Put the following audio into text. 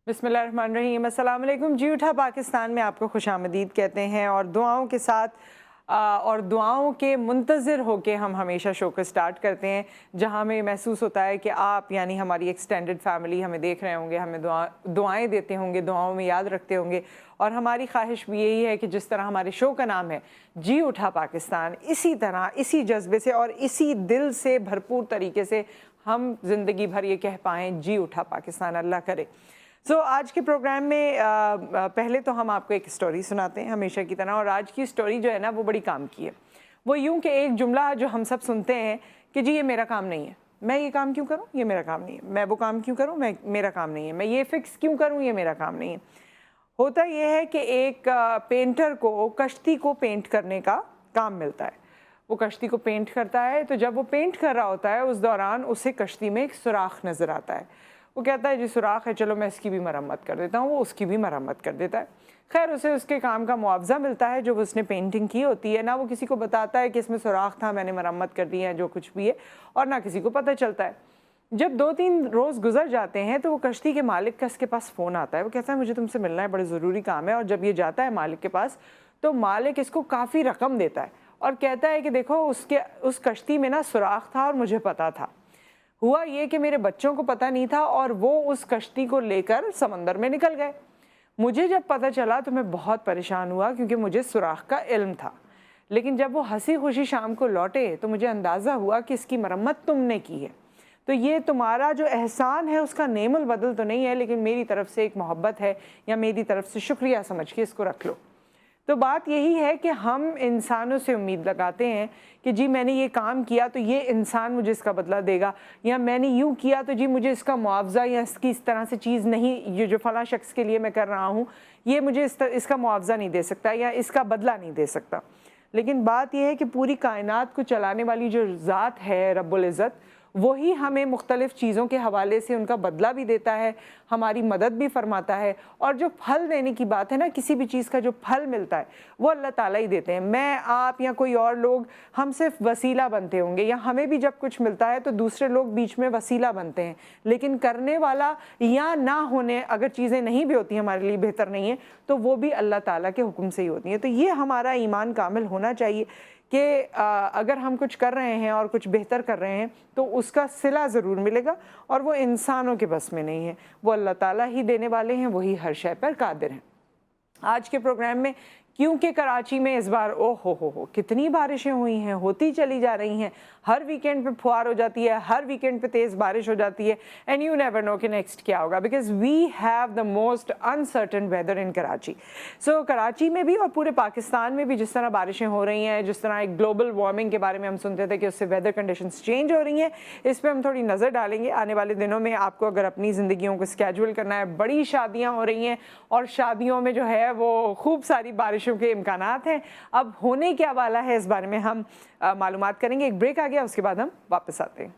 बिस्मिल्लाहिर्रहमानिर्रहीम। अस्सलाम वालेकुम। जी उठा पाकिस्तान में आपको खुशामदीद कहते हैं और दुआओं के साथ और दुआओं के मुंतज़िर होके हम हमेशा शो को स्टार्ट करते हैं, जहां हमें महसूस होता है कि आप यानी हमारी एक्सटेंडेड फैमिली हमें देख रहे होंगे, हमें दुआएं देते होंगे, दुआओं में याद रखते होंगे। और हमारी ख्वाहिश भी यही है कि जिस तरह हमारे शो का नाम है जी उठा पाकिस्तान, इसी तरह इसी जज्बे से और इसी दिल से भरपूर तरीके से हम ज़िंदगी भर ये कह पाएँ जी उठा पाकिस्तान, अल्लाह करे। आज के प्रोग्राम में पहले तो हम आपको एक स्टोरी सुनाते हैं हमेशा की तरह, और आज की स्टोरी जो है ना वो बड़ी काम की है। वो यूं कि एक जुमला जो हम सब सुनते हैं कि जी ये मेरा काम नहीं है, मैं ये काम क्यों करूं, ये मेरा काम नहीं है, मैं वो काम क्यों करूं, मेरा काम नहीं है, मैं ये फिक्स क्यों करूं, ये मेरा काम नहीं है। होता ये है कि एक पेंटर को कश्ती को पेंट करने का काम मिलता है। वो कश्ती को पेंट करता है, तो जब वो पेंट कर रहा होता है उस दौरान उसे कश्ती में एक सुराख नज़र आता है। वो कहता है जी सुराख है, चलो मैं इसकी भी मरम्मत कर देता हूँ। वो उसकी भी मरम्मत कर देता है। खैर उसे उसके काम का मुआवजा मिलता है जो उसने पेंटिंग की होती है। ना वो किसी को बताता है कि इसमें सुराख था, मैंने मरम्मत कर दी है, जो कुछ भी है, और ना किसी को पता चलता है। जब 2-3 रोज़ गुजर जाते हैं तो वो कश्ती के मालिक का इसके पास फ़ोन आता है। वो कहता है मुझे तुमसे मिलना है, बड़े ज़रूरी काम है। और जब ये जाता है मालिक के पास तो मालिक इसको काफ़ी रकम देता है और कहता है कि देखो उस कश्ती में ना सुराख था और मुझे पता था। हुआ ये कि मेरे बच्चों को पता नहीं था और वो उस कश्ती को लेकर समंदर में निकल गए। मुझे जब पता चला तो मैं बहुत परेशान हुआ क्योंकि मुझे सुराख का इल्म था। लेकिन जब वो हंसी खुशी शाम को लौटे तो मुझे अंदाज़ा हुआ कि इसकी मरम्मत तुमने की है, तो ये तुम्हारा जो एहसान है उसका नेमुल बदल तो नहीं है, लेकिन मेरी तरफ से एक मोहब्बत है या मेरी तरफ से शुक्रिया समझ के इसको रख लो। तो बात यही है कि हम इंसानों से उम्मीद लगाते हैं कि जी मैंने ये काम किया तो ये इंसान मुझे इसका बदला देगा, या मैंने यूँ किया तो जी मुझे इसका मुआवजा या इसकी इस तरह से चीज़ नहीं, ये जो फला शख्स के लिए मैं कर रहा हूँ ये मुझे इसका मुआवजा नहीं दे सकता या इसका बदला नहीं दे सकता। लेकिन बात यह है कि पूरी कायनात को चलाने वाली जो ज़ात है रब्बुल इज़्ज़त, वही हमें मुख्तलिफ़ चीज़ों के हवाले से उनका बदला भी देता है, हमारी मदद भी फरमाता है। और जो फल देने की बात है ना, किसी भी चीज़ का जो फल मिलता है वो अल्लाह ताला ही देते हैं। मैं, आप या कोई और लोग हम सिर्फ वसीला बनते होंगे, या हमें भी जब कुछ मिलता है तो दूसरे लोग बीच में वसीला बनते हैं, लेकिन करने वाला या ना होने अगर चीज़ें नहीं भी होती हमारे लिए बेहतर नहीं है तो वो भी अल्लाह ताला के हुक्म से ही होती हैं। तो ये हमारा ईमान कामिल होना चाहिए कि अगर हम कुछ कर रहे हैं और कुछ बेहतर कर रहे हैं तो उसका सिला ज़रूर मिलेगा, और वो इंसानों के बस में नहीं है, वो अल्लाह ताला ही देने वाले हैं, वही हर शय पर कादिर हैं। आज के प्रोग्राम में क्योंकि कराची में इस बार ओ हो कितनी बारिशें हुई हैं, होती चली जा रही हैं, हर वीकेंड पे फुहार हो जाती है, हर वीकेंड पे तेज़ बारिश हो जाती है, एंड यू नेवर नो कि नेक्स्ट क्या होगा, because we have the most uncertain weather in Karachi. So Karachi में भी और पूरे पाकिस्तान में भी जिस तरह बारिशें हो रही हैं, जिस तरह एक ग्लोबल वार्मिंग के बारे में हम सुनते थे कि उससे वेदर कंडीशंस चेंज हो रही हैं, इस पर हम थोड़ी नज़र डालेंगे। आने वाले दिनों में आपको अगर अपनी ज़िंदगियों को स्केड्यूल करना है, बड़ी शादियाँ हो रही हैं और शादियों में जो है वो खूब सारी बारिशों के इम्कानात हैं। अब होने क्या वाला है इस बारे में हम मालूमात करेंगे। एक ब्रेक आ गया, उसके बाद हम वापस आते हैं।